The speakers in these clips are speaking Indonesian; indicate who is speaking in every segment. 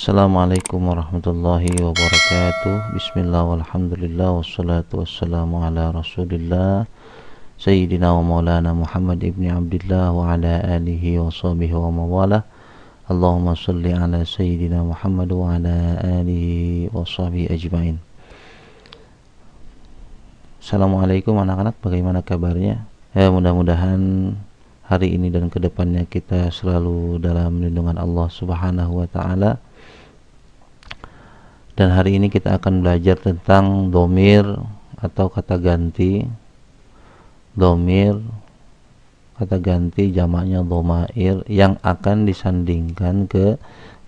Speaker 1: Assalamualaikum warahmatullahi wabarakatuh. Bismillah walhamdulillah wassalatu wassalamu ala rasulillah Sayyidina wa maulana Muhammad ibni Abdillah wa ala alihi wa sahbihi wa mawalah. Allahumma salli ala Sayyidina Muhammad wa ala alihi wa sahbihi ajma'in. Assalamualaikum anak-anak, bagaimana kabarnya? Ya, mudah-mudahan hari ini dan kedepannya kita selalu dalam lindungan Allah Subhanahu wa Ta'ala. Dan hari ini kita akan belajar tentang dhamir atau kata ganti. Dhamir, kata ganti jamaknya dhamair yang akan disandingkan ke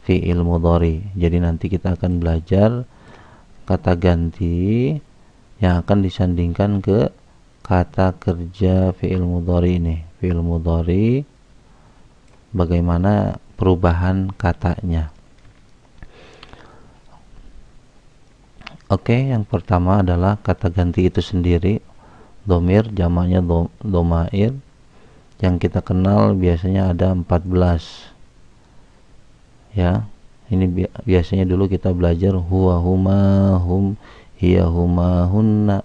Speaker 1: fi'il mudhari. Jadi nanti kita akan belajar kata ganti yang akan disandingkan ke kata kerja fi'il mudhari ini. Fi'il mudhari, bagaimana perubahan katanya. Oke, yang pertama adalah kata ganti itu sendiri. Dhamir jamaknya dhamair, yang kita kenal biasanya ada 14. Ya, ini biasanya dulu kita belajar huwa, huma, hum, hiya, huma, hunna,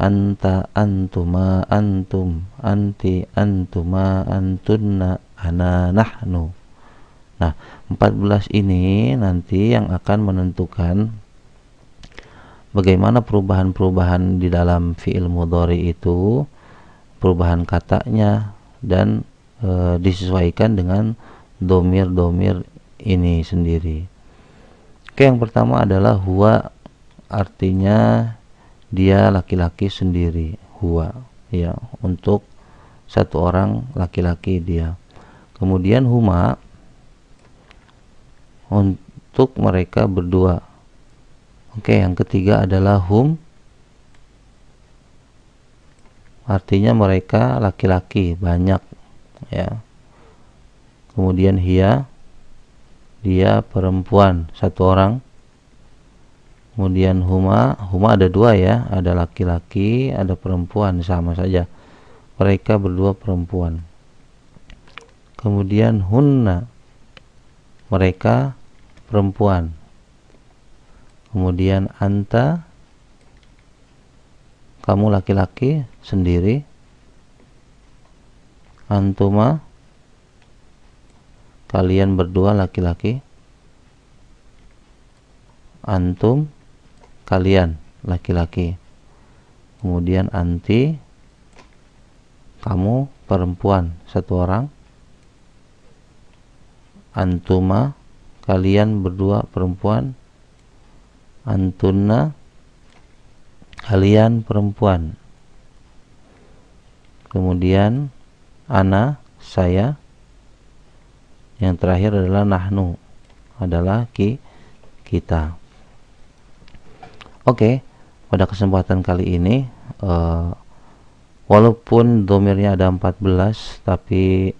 Speaker 1: anta, antuma, antum, anti, antuma, antunna, ana, nahnu. Nah, 14 ini nanti yang akan menentukan bagaimana perubahan-perubahan di dalam fi'il mudhari itu, perubahan katanya, dan disesuaikan dengan dhamir-dhamir ini sendiri. Oke, yang pertama adalah huwa, artinya dia laki-laki sendiri, huwa, ya, untuk satu orang laki-laki dia. Kemudian huma untuk mereka berdua. Oke, yang ketiga adalah hum, artinya mereka laki-laki banyak, ya. Kemudian hiya, dia perempuan satu orang. Kemudian huma ada dua, ya, ada laki-laki, ada perempuan, sama saja, mereka berdua perempuan. Kemudian hunna, mereka perempuan. Kemudian anta, kamu laki-laki sendiri. Antuma, kalian berdua laki-laki. Antum, kalian laki-laki. Kemudian anti, kamu perempuan satu orang. Antuma, kalian berdua perempuan. Antunna, kalian perempuan. Kemudian ana, saya. Yang terakhir adalah nahnu, adalah kita. Oke, pada kesempatan kali ini walaupun dhamirnya ada 14, tapi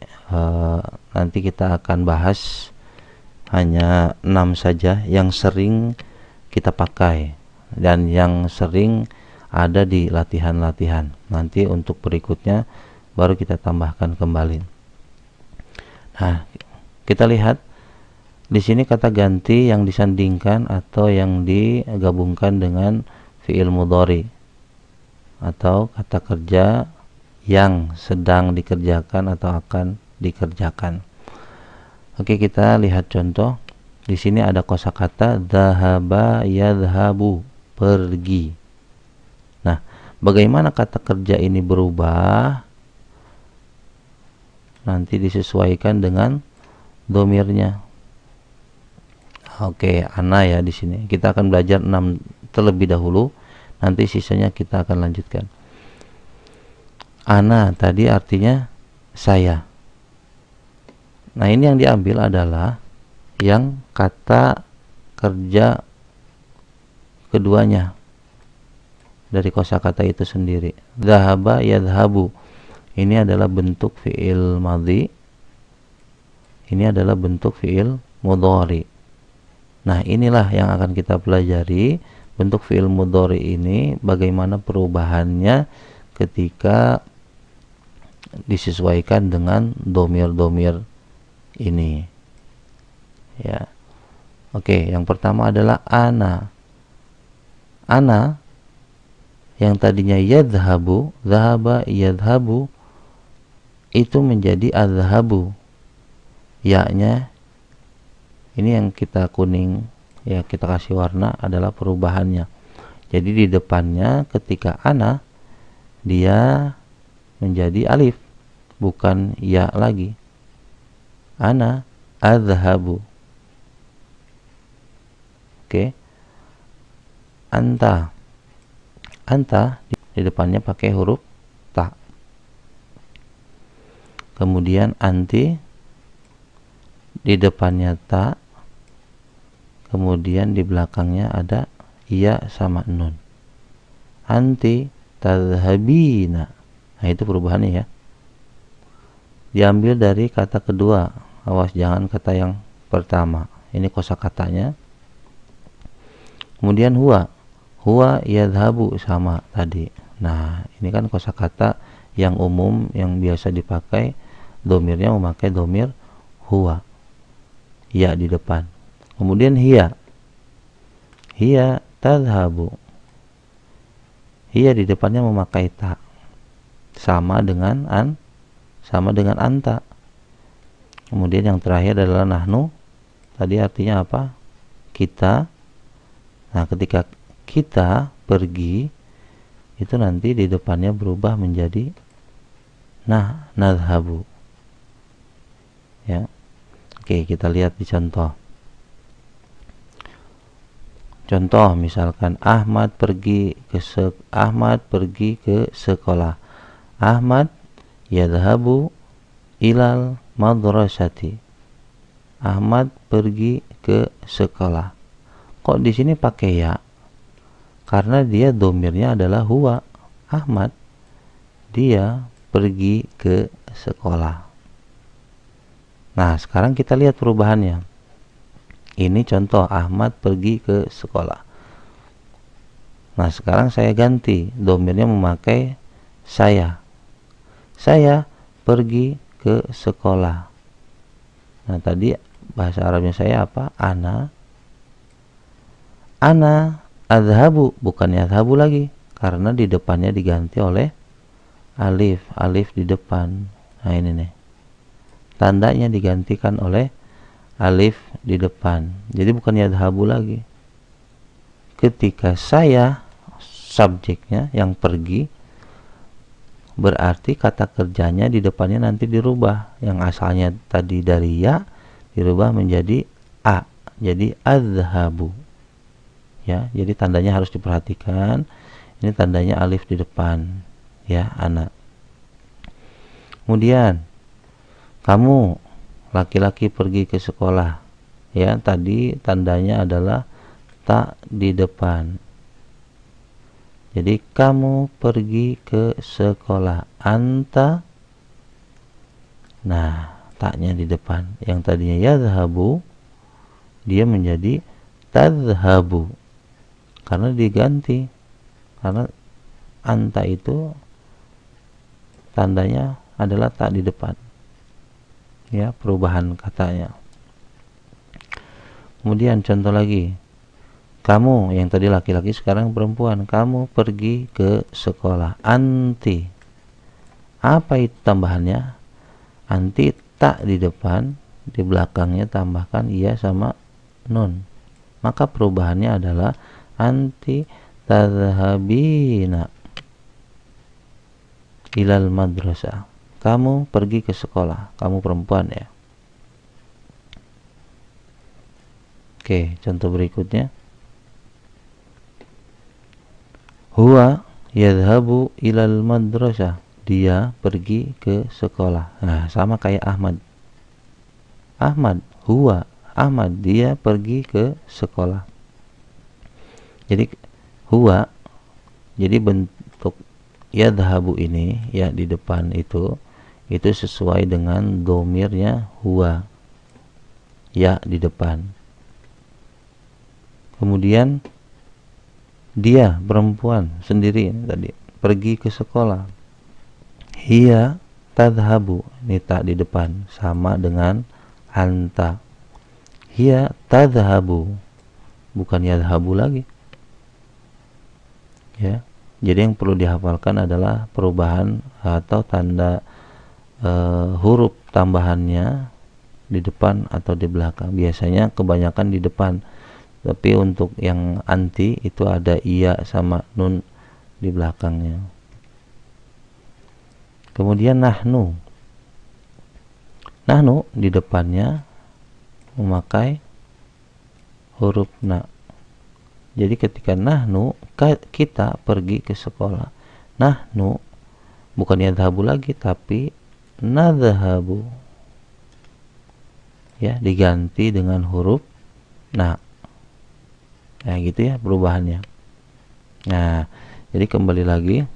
Speaker 1: nanti kita akan bahas hanya 6 saja yang sering kita pakai dan yang sering ada di latihan-latihan. Nanti untuk berikutnya baru kita tambahkan kembali. Nah, kita lihat di sini kata ganti yang disandingkan atau yang digabungkan dengan fi'il mudhari atau kata kerja yang sedang dikerjakan atau akan dikerjakan. Oke, kita lihat contoh. Di sini ada kosakata dhahaba yadhhabu, pergi. Nah, bagaimana kata kerja ini berubah? Nanti disesuaikan dengan dhamirnya. Oke, ana, ya, di sini. Kita akan belajar 6 terlebih dahulu. Nanti sisanya kita akan lanjutkan. Ana tadi artinya saya. Nah, ini yang diambil adalah yang kata kerja keduanya dari kosakata itu sendiri. Dhahaba yadhhabu, ini adalah bentuk fi'il madhi, ini adalah bentuk fi'il mudhari. Nah, inilah yang akan kita pelajari, bentuk fi'il mudhari ini bagaimana perubahannya ketika disesuaikan dengan dhamir-dhamir ini, ya. Oke, yang pertama adalah ana. Ana yang tadinya yadhabu, dhahaba yadhabu, itu menjadi adhabu. Ya-nya ini yang kita kuning, ya kita kasih warna adalah perubahannya. Jadi di depannya ketika ana dia menjadi alif, bukan ya lagi. Ana adhabu. Oke. Anta. Anta di depannya pakai huruf ta. Kemudian anti di depannya ta. Kemudian di belakangnya ada iya sama nun. Anti tadhhabina. Nah, itu perubahannya ya. Diambil dari kata kedua. Awas jangan kata yang pertama. Ini kosakatanya. Kemudian huwa. Huwa yadhabu sama tadi. Nah, ini kan kosakata yang umum yang biasa dipakai, domirnya memakai domir huwa. Ya di depan. Kemudian hiya. Hiya tadhabu. Hiya di depannya memakai ta. Sama dengan anta. Kemudian yang terakhir adalah nahnu. Tadi artinya apa? Kita. Nah, ketika kita pergi itu nanti di depannya berubah menjadi nadhabu. Ya. Oke, kita lihat di contoh. Contoh misalkan Ahmad pergi ke sekolah. Ahmad yadhabu ilal madrasati. Ahmad pergi ke sekolah. Kok di sini pakai ya? Karena dia domirnya adalah huwa. Ahmad dia pergi ke sekolah. Nah, sekarang kita lihat perubahannya. Ini contoh Ahmad pergi ke sekolah. Nah, sekarang saya ganti, domirnya memakai saya. Saya pergi ke sekolah. Nah, tadi bahasa Arabnya saya apa? Ana adhabu, bukan yadhabu lagi, karena di depannya diganti oleh alif di depan. Nah, ini nih. Tandanya digantikan oleh alif di depan. Jadi bukan yadhabu lagi. Ketika saya subjeknya yang pergi, berarti kata kerjanya di depannya nanti dirubah. Yang asalnya tadi dari ya dirubah menjadi a. Jadi adhabu. Ya, jadi tandanya harus diperhatikan. Ini tandanya alif di depan. Ya, anak. Kemudian kamu laki-laki pergi ke sekolah. Ya, tadi tandanya adalah ta di depan. Jadi kamu pergi ke sekolah. Anta. Nah, taknya di depan. Yang tadinya yadhabu dia menjadi tadhabu. Karena diganti. Karena anta itu tandanya adalah ta di depan. Ya, perubahan katanya. Kemudian contoh lagi. Kamu yang tadi laki-laki sekarang perempuan. Kamu pergi ke sekolah. Anti. Apa itu tambahannya? Anti tak di depan, di belakangnya tambahkan iya sama nun. Maka perubahannya adalah anti tadhhabina ilal madrasah. Kamu pergi ke sekolah. Kamu perempuan ya. Oke, contoh berikutnya. Huwa yadhabu ilal madrasah. Dia pergi ke sekolah. Nah, sama kayak Ahmad. Ahmad dia pergi ke sekolah. Jadi huwa, jadi bentuk yadhabu ini ya di depan itu sesuai dengan domirnya huwa, ya di depan. Kemudian dia perempuan sendiri tadi pergi ke sekolah. Hiya tadhabu, ini tak di depan sama dengan anta. hiya tadhabu, bukan yadhabu lagi ya. Jadi yang perlu dihafalkan adalah perubahan atau tanda huruf tambahannya di depan atau di belakang. Biasanya kebanyakan di depan, tapi untuk yang anti itu ada iya sama nun di belakangnya. Kemudian nahnu di depannya memakai huruf na. Jadi ketika nahnu, kita pergi ke sekolah, nahnu bukan yadhabu lagi tapi nadhabu ya, diganti dengan huruf na. Nah gitu ya perubahannya. Nah jadi kembali lagi,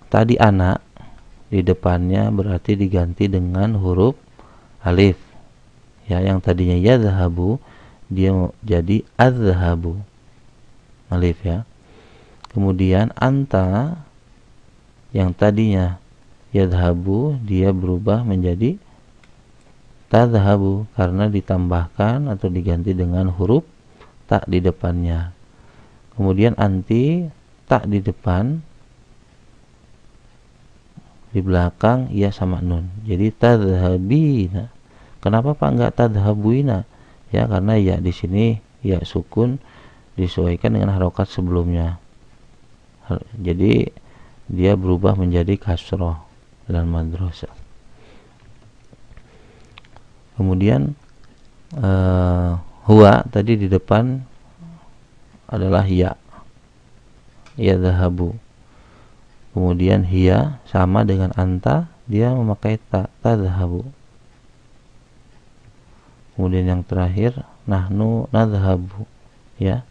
Speaker 1: tadi anak di depannya berarti diganti dengan huruf alif ya, yang tadinya yadhabu dia jadi adhabu, alif ya. Kemudian anta yang tadinya yadhabu dia berubah menjadi tadhabu karena ditambahkan atau diganti dengan huruf tak di depannya. Kemudian anti, tak di depan, di belakang ya sama nun. Jadi tadhabina. Kenapa Pak enggak tadhabuina? Ya karena ya di sini ya sukun disesuaikan dengan harokat sebelumnya. Jadi dia berubah menjadi kasroh dalam madrasah. Kemudian huwa tadi di depan adalah ya dhahabu. Kemudian hiya sama dengan anta, dia memakai ta dhahabu. Kemudian yang terakhir nahnu nadhabu ya,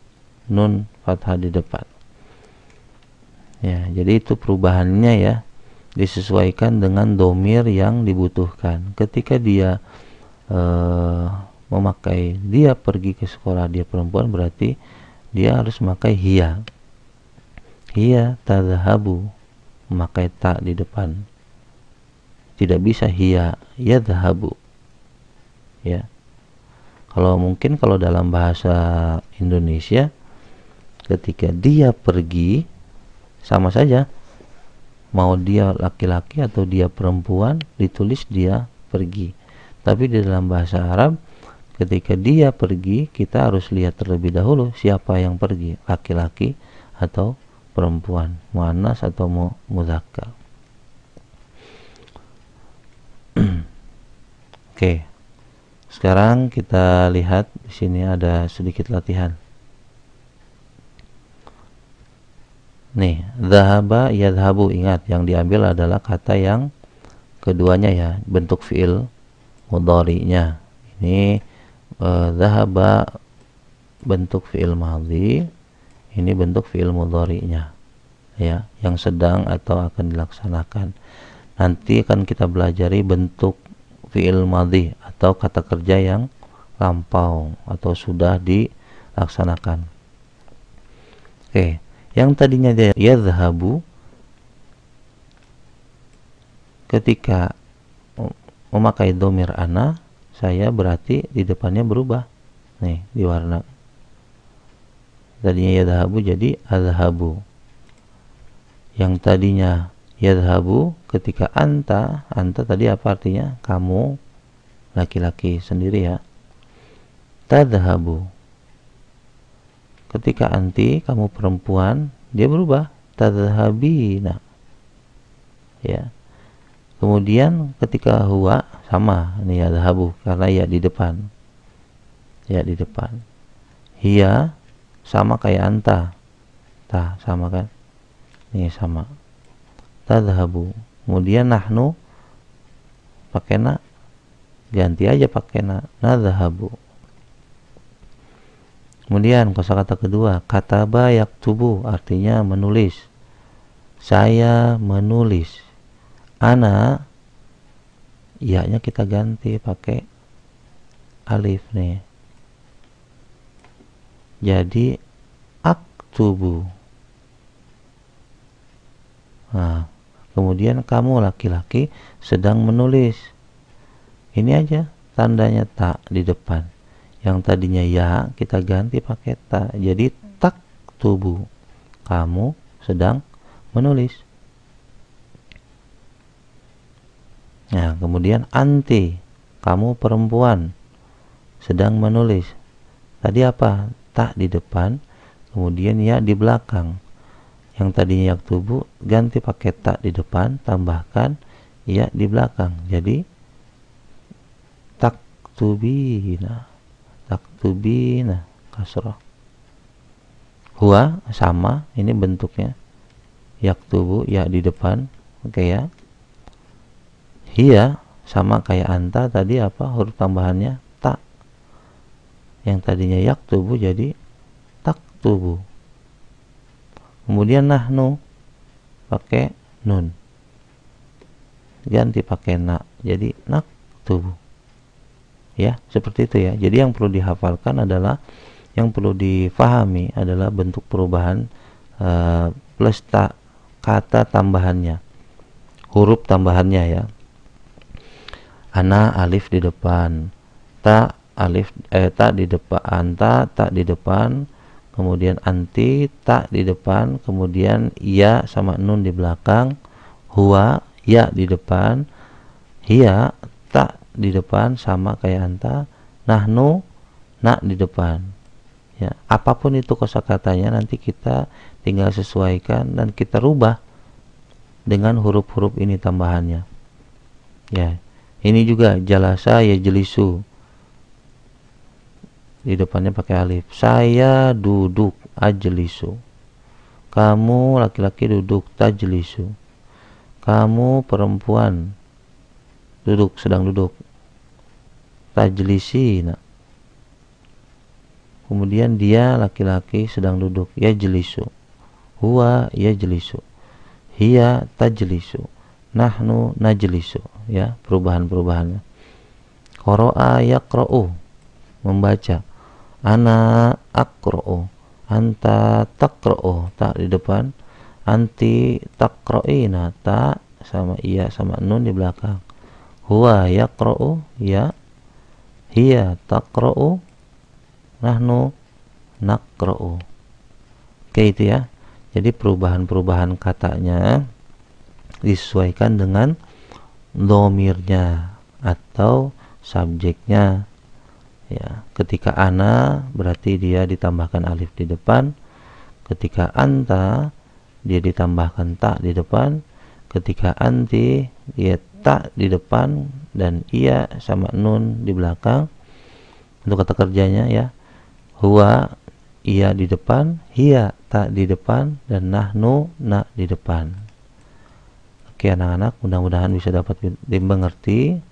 Speaker 1: nun fathah di depan ya. Jadi itu perubahannya ya, disesuaikan dengan domir yang dibutuhkan. Ketika dia memakai dia pergi ke sekolah, dia perempuan, berarti dia harus memakai hiya tadhabu, memakai ta di depan. Tidak bisa hiya yadhabu ya. Kalau mungkin kalau dalam bahasa Indonesia ketika dia pergi sama saja, mau dia laki-laki atau dia perempuan ditulis dia pergi. Tapi di dalam bahasa Arab ketika dia pergi kita harus lihat terlebih dahulu siapa yang pergi, laki-laki atau perempuan, muannas atau mudzakkar. Oke. Sekarang kita lihat di sini ada sedikit latihan. Nih, dhahaba yadhabu, ingat yang diambil adalah kata yang keduanya ya, bentuk fiil mudhari'nya. Ini dhahaba bentuk fiil madhi, ini bentuk fiil mudhari'nya ya, yang sedang atau akan dilaksanakan. Nanti akan kita belajari bentuk fiil madhi atau kata kerja yang lampau atau sudah dilaksanakan. Oke, yang tadinya dia yadhabu ketika memakai domir ana, saya berarti di depannya berubah nih di warna. Tadinya yadhabu jadi adhabu. Yang tadinya yadhabu ketika anta tadi apa artinya? Kamu, laki-laki sendiri ya. Tadhabu ketika anti, kamu perempuan, dia berubah tadhabina ya. Kemudian ketika huwa sama, ini yadhabu karena ya di depan. Ya di depan. Hiya sama kayak anta. Tah sama kan? Ini sama. Tadhabu. Kemudian nahnu pakai na, ganti aja pakai na, nadhabu. Kemudian kosakata kedua, kataba yaktubu, artinya menulis. Saya menulis. Ana, iya-nya kita ganti pakai alif nih. Jadi aktubu. Nah, kemudian kamu laki-laki sedang menulis. Ini aja tandanya ta di depan. Yang tadinya ya kita ganti pakai ta, jadi taktubu, kamu sedang menulis. Nah, kemudian anti, kamu perempuan sedang menulis. Tadi apa? Ta di depan, kemudian ya di belakang. Yang tadinya yaktubu ganti pakai ta di depan, tambahkan ya di belakang. Jadi taktubina, taktubina kasrah. Huwa sama, ini bentuknya yaktubu ya di depan, oke ya. Hiya sama kayak anta, tadi apa huruf tambahannya ta, yang tadinya yaktubu jadi taktubu. Kemudian nahnu pakai nun, ganti pakai na, jadi naktubu. Ya, seperti itu ya. Jadi yang perlu dihafalkan adalah, yang perlu difahami adalah bentuk perubahan plus ta, kata tambahannya, huruf tambahannya ya. Ana alif di depan, ta alif ta di depan, anta ta di depan, kemudian anti ta di depan, kemudian ya sama nun di belakang, huwa ya di depan, hiya ta di depan sama kayak anta, nahnu na di depan. Ya, apapun itu kosakatanya nanti kita tinggal sesuaikan dan kita rubah dengan huruf-huruf ini tambahannya. Ya, ini juga jalasa ya jelisu, di depannya pakai alif. Saya duduk, ajlisu. Kamu laki-laki duduk, tajlisu. Kamu perempuan duduk, sedang duduk, tajlisina. Kemudian dia laki-laki sedang duduk, yajlisu. Huwa yajlisu. Hiya tajlisu. Nahnu najlisu. Ya, perubahan-perubahannya. Qara'a yaqra'u, membaca. Ana aqra'u, anta taqra'u, ta di depan, anti taqra'ina, ta sama iya sama nun di belakang. Huwa yaqra'u, ya. Hiya taqra'u, nahnu naqra'u. Oke, itu ya. Jadi perubahan-perubahan katanya disesuaikan dengan domirnya atau subjeknya. Ya, ketika ana berarti dia ditambahkan alif di depan, ketika anta dia ditambahkan ta di depan, ketika anti dia ta di depan dan iya sama nun di belakang. Untuk kata kerjanya ya, huwa iya di depan, hiya ta di depan, dan nahnu na di depan. Oke anak-anak, mudah-mudahan bisa dapat dimengerti.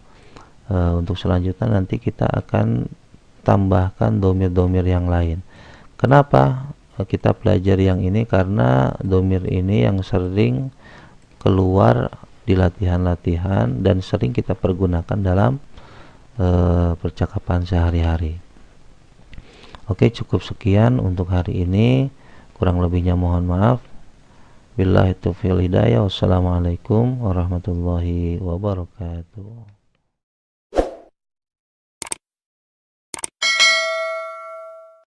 Speaker 1: Untuk selanjutnya nanti kita akan tambahkan domir-domir yang lain. Kenapa kita pelajari yang ini? Karena domir ini yang sering keluar di latihan-latihan dan sering kita pergunakan dalam percakapan sehari-hari. Oke, cukup sekian untuk hari ini. Kurang lebihnya mohon maaf. Billahi taufiq wal hidayah. Wassalamualaikum warahmatullahi wabarakatuh.